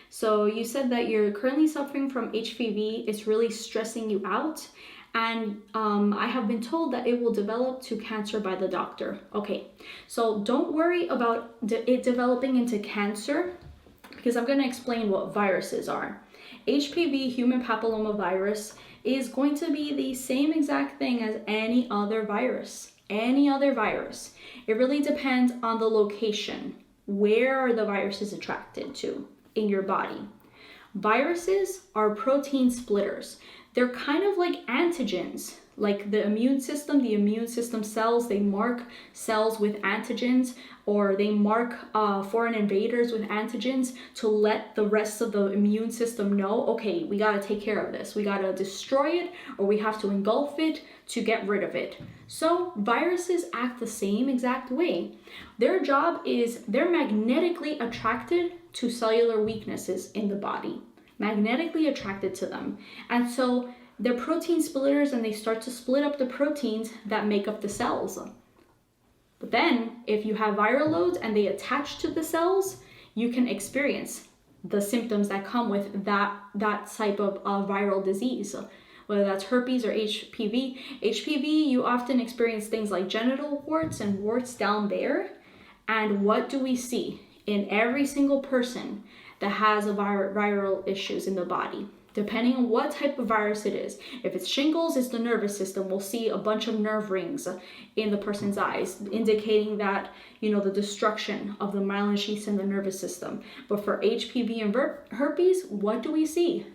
So you said that you're currently suffering from HPV. It's really stressing you out. And I have been told that it will develop to cancer by the doctor. Okay, so don't worry about it developing into cancer, because I'm going to explain what viruses are. HPV, human papillomavirus, is going to be the same exact thing as any other virus. Any other virus. It really depends on the location. Where are the viruses attracted to in your body? Viruses are protein splitters. They're kind of like antigens, like the immune system cells, they mark cells with antigens, or they mark foreign invaders with antigens to let the rest of the immune system know, okay, we got to take care of this. We got to destroy it, or we have to engulf it to get rid of it. So viruses act the same exact way. Their job is they're magnetically attracted to cellular weaknesses in the body. Magnetically attracted to them. And so they're protein splitters, and they start to split up the proteins that make up the cells. But then if you have viral loads and they attach to the cells, you can experience the symptoms that come with that type of viral disease, whether that's herpes or HPV. HPV, you often experience things like genital warts and warts down there. And what do we see in every single person that has a viral issues in the body? Depending on what type of virus it is. If it's shingles, it's the nervous system. We'll see a bunch of nerve rings in the person's eyes, indicating that, the destruction of the myelin sheaths in the nervous system. But for HPV and herpes, what do we see?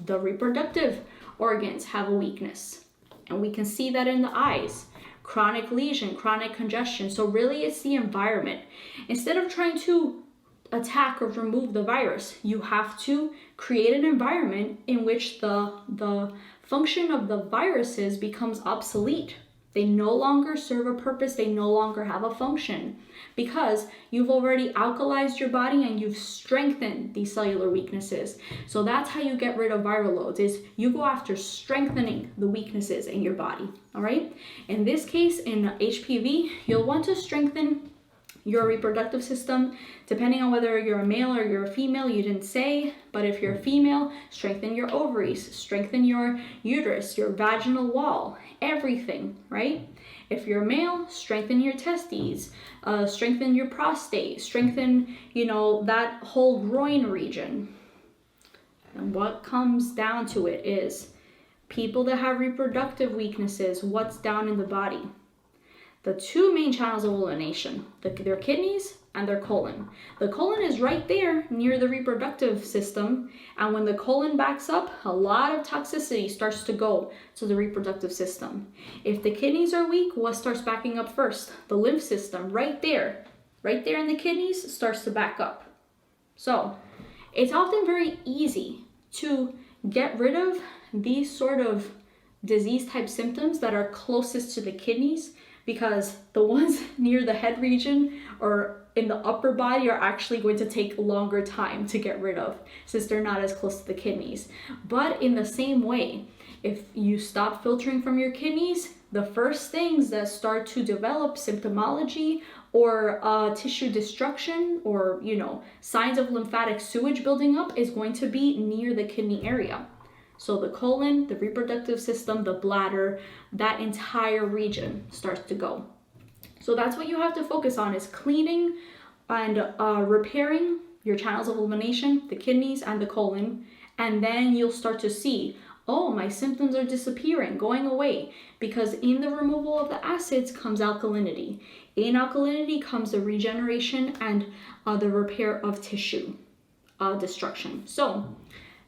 The reproductive organs have a weakness. And we can see that in the eyes. Chronic lesion, chronic congestion. So really it's the environment. Instead of trying to attack or remove the virus, you have to create an environment in which the function of the viruses becomes obsolete. They no longer serve a purpose, they no longer have a function, because you've already alkalized your body and you've strengthened these cellular weaknesses. So that's how you get rid of viral loads, is you go after strengthening the weaknesses in your body, all right? In this case, in HPV, you'll want to strengthen your reproductive system, depending on whether you're a male or you're a female, you didn't say, but if you're a female, strengthen your ovaries, strengthen your uterus, your vaginal wall, everything, right? If you're a male, strengthen your testes, strengthen your prostate, strengthen, that whole groin region. And what comes down to it is people that have reproductive weaknesses, what's down in the body? The two main channels of elimination, their kidneys and their colon. The colon is right there near the reproductive system, and when the colon backs up, a lot of toxicity starts to go to the reproductive system. If the kidneys are weak, what starts backing up first? The lymph system, right there in the kidneys, starts to back up. So it's often very easy to get rid of these sort of disease type symptoms that are closest to the kidneys, because the ones near the head region or in the upper body are actually going to take longer time to get rid of, since they're not as close to the kidneys. But in the same way, if you stop filtering from your kidneys, the first things that start to develop symptomology or tissue destruction or, signs of lymphatic sewage building up is going to be near the kidney area. So the colon, the reproductive system, the bladder, that entire region starts to go. So that's what you have to focus on, is cleaning and repairing your channels of elimination, the kidneys and the colon. And then you'll start to see, oh, my symptoms are disappearing, going away, because in the removal of the acids comes alkalinity. In alkalinity comes the regeneration and the repair of tissue destruction. So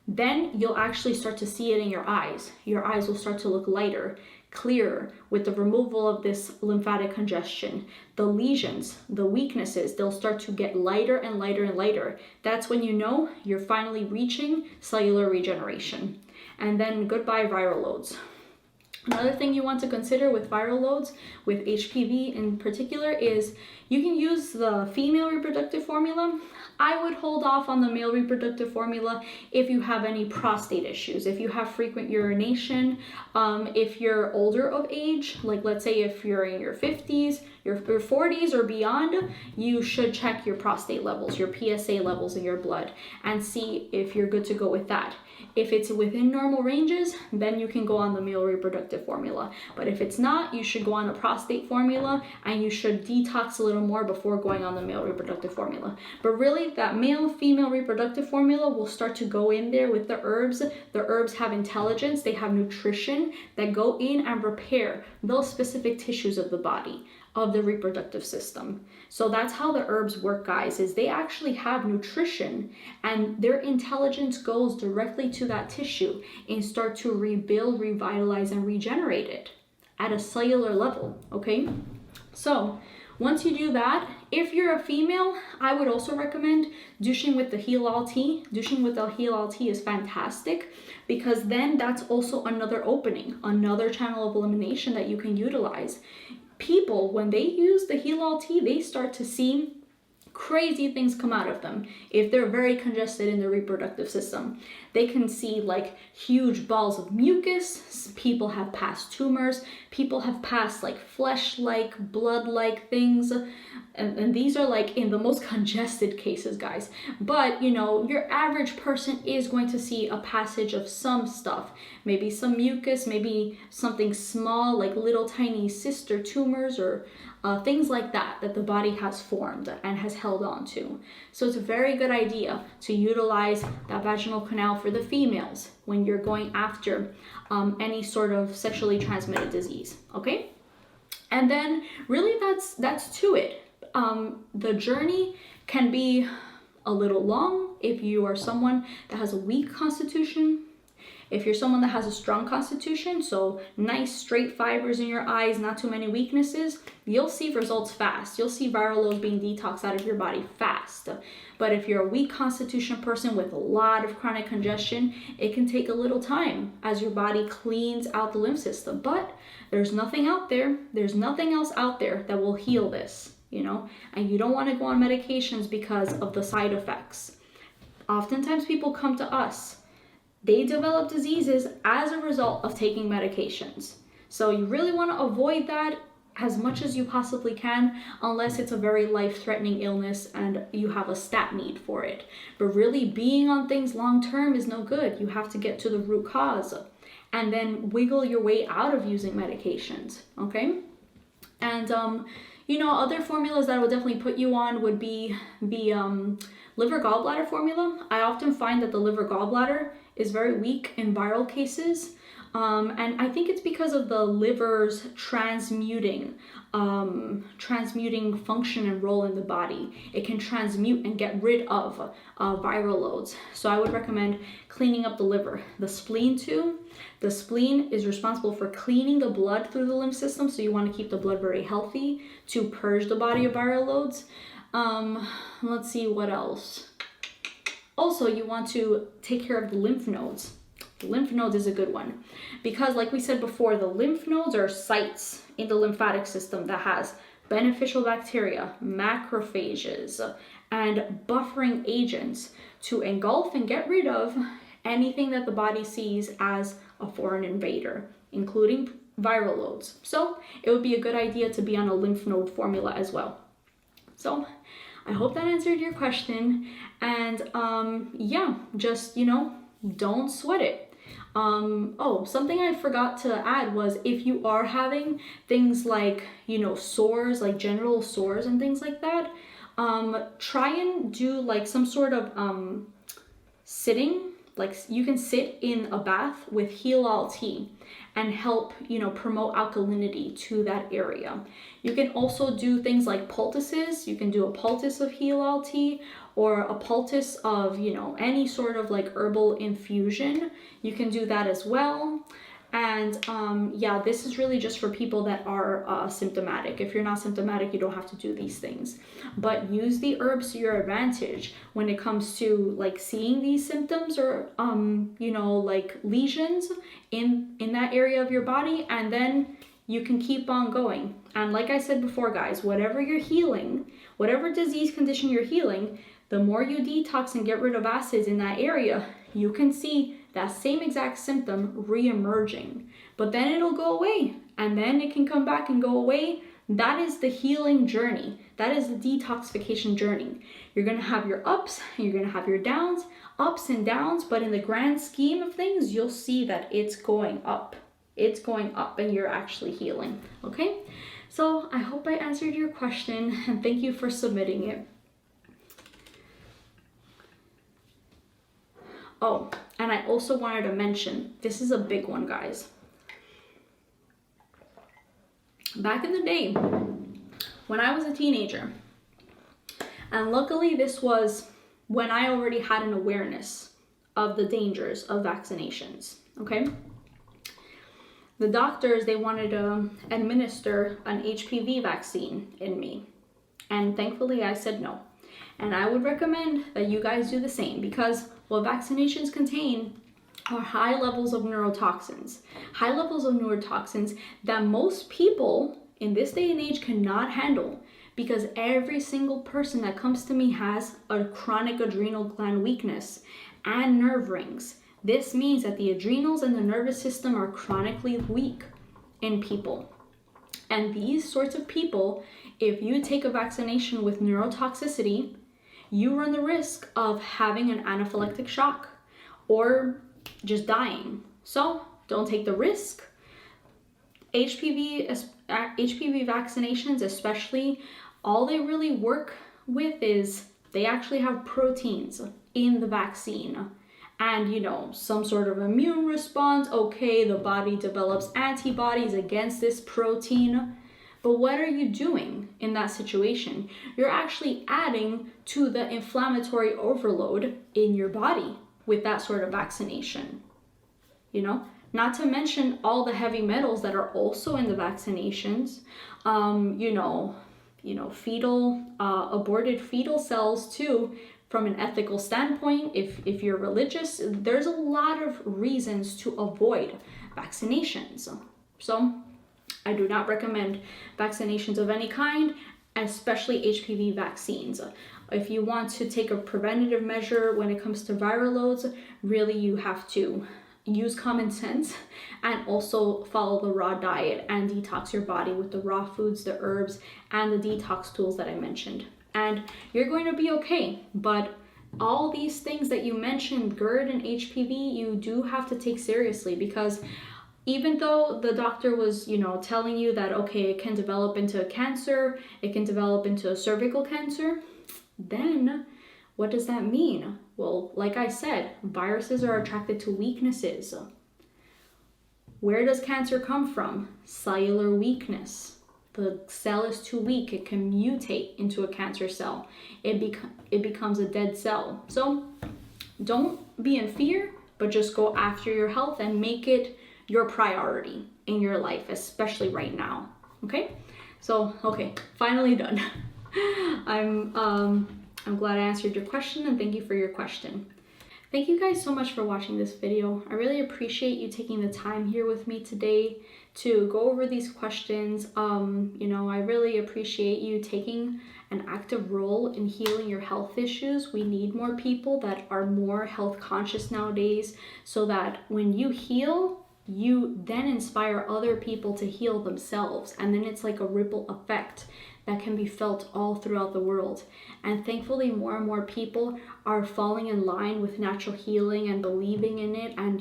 then you'll actually start to see it in your eyes. Your eyes will start to look lighter, clearer with the removal of this lymphatic congestion. The lesions, the weaknesses, they'll start to get lighter and lighter and lighter. That's when you know you're finally reaching cellular regeneration. And then goodbye viral loads. Another thing you want to consider with viral loads, with HPV in particular, is you can use the female reproductive formula. I would hold off on the male reproductive formula if you have any prostate issues, if you have frequent urination, if you're older of age, like let's say if you're in your 50s, your 40s or beyond, you should check your prostate levels, your PSA levels in your blood, and see if you're good to go with that. If it's within normal ranges, then you can go on the male reproductive formula. But if it's not, you should go on a prostate formula, and you should detox a little more before going on the male reproductive formula. But really, that male-female reproductive formula will start to go in there with the herbs. The herbs have intelligence, they have nutrition that go in and repair those specific tissues of the body, of the reproductive system. So that's how the herbs work, guys, is they actually have nutrition, and their intelligence goes directly to that tissue and start to rebuild, revitalize, and regenerate it at a cellular level, okay? So once you do that, if you're a female, I would also recommend douching with the Heal tea. Douching with the Heal tea is fantastic, because then that's also another opening, another channel of elimination that you can utilize. People, when they use the Heal tea, they start to see crazy things come out of them. If they're very congested in the reproductive system, they can see like huge balls of mucus. People have passed tumors. People have passed like flesh-like, blood-like things. And these are like in the most congested cases, guys. But you know, your average person is going to see a passage of some stuff. Maybe some mucus, maybe something small like little tiny cysts or tumors, or things like that the body has formed and has held on to. So it's a very good idea to utilize that vaginal canal for the females when you're going after any sort of sexually transmitted disease, okay? And then really that's to it. The journey can be a little long if you are someone that has a weak constitution. If you're someone that has a strong constitution, so nice straight fibers in your eyes, not too many weaknesses, you'll see results fast. You'll see viral loads being detoxed out of your body fast. But if you're a weak constitution person with a lot of chronic congestion, it can take a little time as your body cleans out the lymph system. But there's nothing out there, there's nothing else out there that will heal this, you know? And you don't want to go on medications because of the side effects. Oftentimes people come to us, they develop diseases as a result of taking medications. So you really want to avoid that as much as you possibly can, unless it's a very life-threatening illness and you have a stat need for it. But really being on things long-term is no good. You have to get to the root cause and then wiggle your way out of using medications, okay? And you know, other formulas that I would definitely put you on would be the liver gallbladder formula. I often find that the liver gallbladder is very weak in viral cases. And I think it's because of the liver's transmuting function and role in the body. It can transmute and get rid of viral loads. So I would recommend cleaning up the liver. The spleen too. The spleen is responsible for cleaning the blood through the lymph system. So you want to keep the blood very healthy to purge the body of viral loads. Let's see what else. Also, you want to take care of the lymph nodes. The lymph nodes is a good one because, like we said before, the lymph nodes are sites in the lymphatic system that has beneficial bacteria, macrophages, and buffering agents to engulf and get rid of anything that the body sees as a foreign invader, including viral loads. So it would be a good idea to be on a lymph node formula as well. So I hope that answered your question. And yeah, just, you know, don't sweat it. Oh, something I forgot to add was if you are having things like, you know, sores, like genital sores and things like that, try and do like some sort of sitting, like you can sit in a bath with Heal tea and help, you know, promote alkalinity to that area. You can also do things like poultices. You can do a poultice of Heal tea or a poultice of, you know, any sort of like herbal infusion. You can do that as well. And yeah, this is really just for people that are symptomatic. If you're not symptomatic, you don't have to do these things. But use the herbs to your advantage when it comes to like seeing these symptoms or, you know, like lesions in that area of your body. And then you can keep on going. And like I said before, guys, whatever you're healing, whatever disease condition you're healing, the more you detox and get rid of acids in that area, you can see that same exact symptom re-emerging. But then it'll go away, and then it can come back and go away That is the healing journey. That is the detoxification journey. You're going to have your ups and you're going to have your downs, ups and downs, but in the grand scheme of things, you'll see that it's going up. It's going up and you're actually healing. Okay? So I hope I answered your question and thank you for submitting it. Oh, and I also wanted to mention, this is a big one, guys. Back in the day, when I was a teenager, and luckily this was when I already had an awareness of the dangers of vaccinations, okay? The doctors, they wanted to administer an HPV vaccine in me. And thankfully I said no. And I would recommend that you guys do the same, because what vaccinations contain are high levels of neurotoxins. High levels of neurotoxins that most people in this day and age cannot handle, because every single person that comes to me has a chronic adrenal gland weakness and nerve rings. This means that the adrenals and the nervous system are chronically weak in people. And these sorts of people, if you take a vaccination with neurotoxicity, you run the risk of having an anaphylactic shock or just dying. So don't take the risk. HPV vaccinations especially, all they really work with is they actually have proteins in the vaccine. And some sort of immune response. Okay, the body develops antibodies against this protein. But what are you doing in that situation? You're actually adding to the inflammatory overload in your body with that sort of vaccination. Not to mention all the heavy metals that are also in the vaccinations. Aborted fetal cells too. From an ethical standpoint, if you're religious, there's a lot of reasons to avoid vaccinations. So I do not recommend vaccinations of any kind, especially HPV vaccines. If you want to take a preventative measure when it comes to viral loads, really you have to use common sense and also follow the raw diet and detox your body with the raw foods, the herbs, and the detox tools that I mentioned. And you're going to be okay. But all these things that you mentioned, GERD and HPV, you do have to take seriously, because even though the doctor was, telling you that, okay, it can develop into a cancer, it can develop into a cervical cancer, then what does that mean? Well, like I said, viruses are attracted to weaknesses. Where does cancer come from? Cellular weakness. The cell is too weak. It can mutate into a cancer cell. It becomes a dead cell. So don't be in fear, but just go after your health and make it your priority in your life, especially right now. Okay? So, okay, finally done. I'm glad I answered your question, and thank you for your question. Thank you guys so much for watching this video. I really appreciate you taking the time here with me today to go over these questions. I really appreciate you taking an active role in healing your health issues. We need more people that are more health conscious nowadays, so that when you heal, you then inspire other people to heal themselves. And then it's like a ripple effect that can be felt all throughout the world. And thankfully, more and more people are falling in line with natural healing and believing in it, and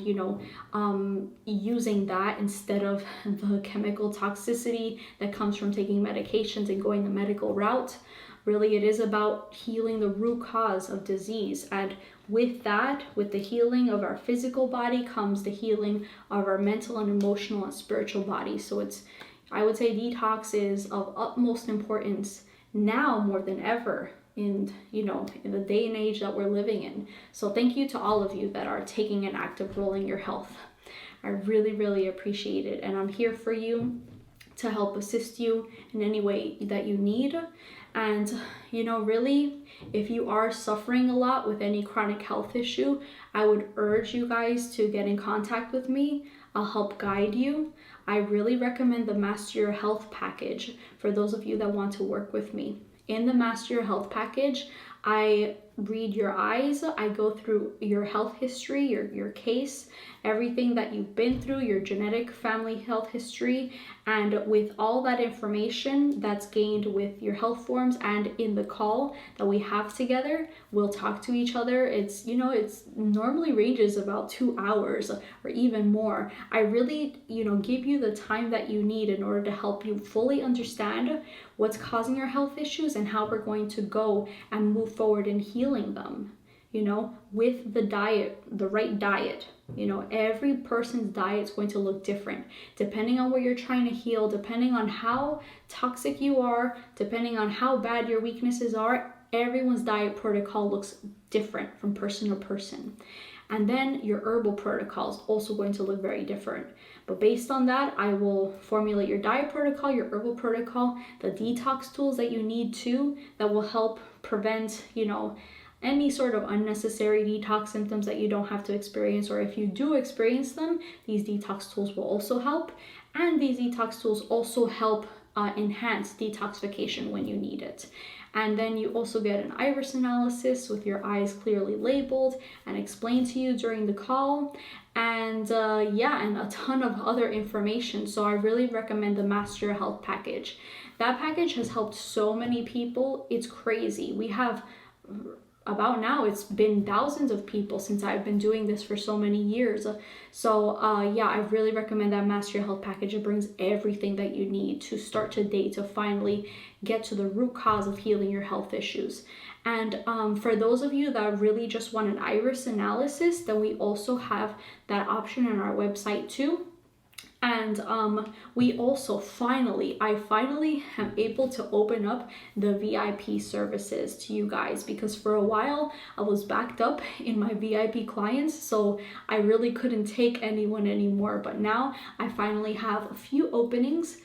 using that instead of the chemical toxicity that comes from taking medications and going the medical route. Really, it is about healing the root cause of disease. And with that, with the healing of our physical body comes the healing of our mental and emotional and spiritual body. So I would say detox is of utmost importance now more than ever in the day and age that we're living in. So thank you to all of you that are taking an active role in your health. I really, really appreciate it. And I'm here for you to help assist you in any way that you need. And, really, if you are suffering a lot with any chronic health issue, I would urge you guys to get in contact with me. I'll help guide you. I really recommend the Master Your Health package for those of you that want to work with me. In the Master Your Health package, I read your eyes. I go through your health history, your case, everything that you've been through, your genetic family health history, and with all that information that's gained with your health forms and in the call that we have together, we'll talk to each other. It's, you know, it's normally ranges about 2 hours or even more. I really, you know, give you the time that you need in order to help you fully understand what's causing your health issues and how we're going to go and move forward in healing them, you know, with the diet, the right diet. You know, every person's diet is going to look different depending on what you're trying to heal, depending on how toxic you are, depending on how bad your weaknesses are. Everyone's diet protocol looks different from person to person. And then your herbal protocol is also going to look very different. But based on that, I will formulate your diet protocol, your herbal protocol, the detox tools that you need too, that will help prevent, you know, any sort of unnecessary detox symptoms that you don't have to experience, or if you do experience them, these detox tools will also help. And these detox tools also help enhance detoxification when you need it. And then you also get an iris analysis with your eyes clearly labeled and explained to you during the call. And and a ton of other information. So I really recommend the Master Your Health package. That package has helped so many people. It's crazy. We have about now, it's been thousands of people since I've been doing this for so many years. So I really recommend that Master Your Health package. It brings everything that you need to start today to finally get to the root cause of healing your health issues. And for those of you that really just want an iris analysis, then we also have that option on our website too. And we also I finally am able to open up the VIP services to you guys, because for a while I was backed up in my VIP clients, so I really couldn't take anyone anymore. But now I finally have a few openings,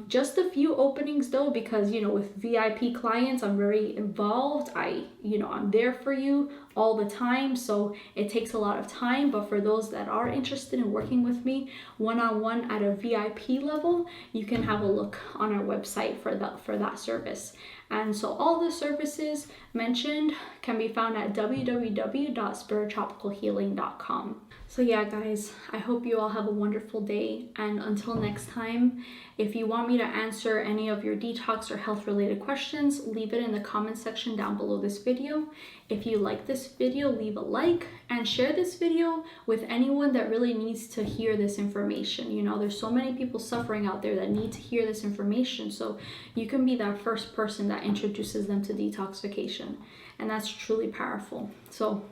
just a few openings though, because, you know, with VIP clients, I'm very involved. I'm there for you all the time, so it takes a lot of time. But for those that are interested in working with me one-on-one at a VIP level, you can have a look on our website for that service. And so all the services mentioned can be found at www.spiritropicalhealing.com. So yeah, guys, I hope you all have a wonderful day. And until next time, if you want me to answer any of your detox or health related questions, leave it in the comment section down below this video. If you like this video, leave a like and share this video with anyone that really needs to hear this information. You know, there's so many people suffering out there that need to hear this information. So you can be that first person that introduces them to detoxification. And that's truly powerful. So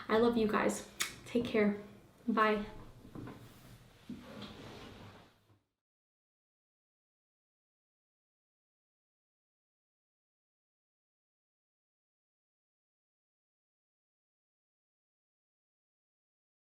I love you guys. Take care. Bye.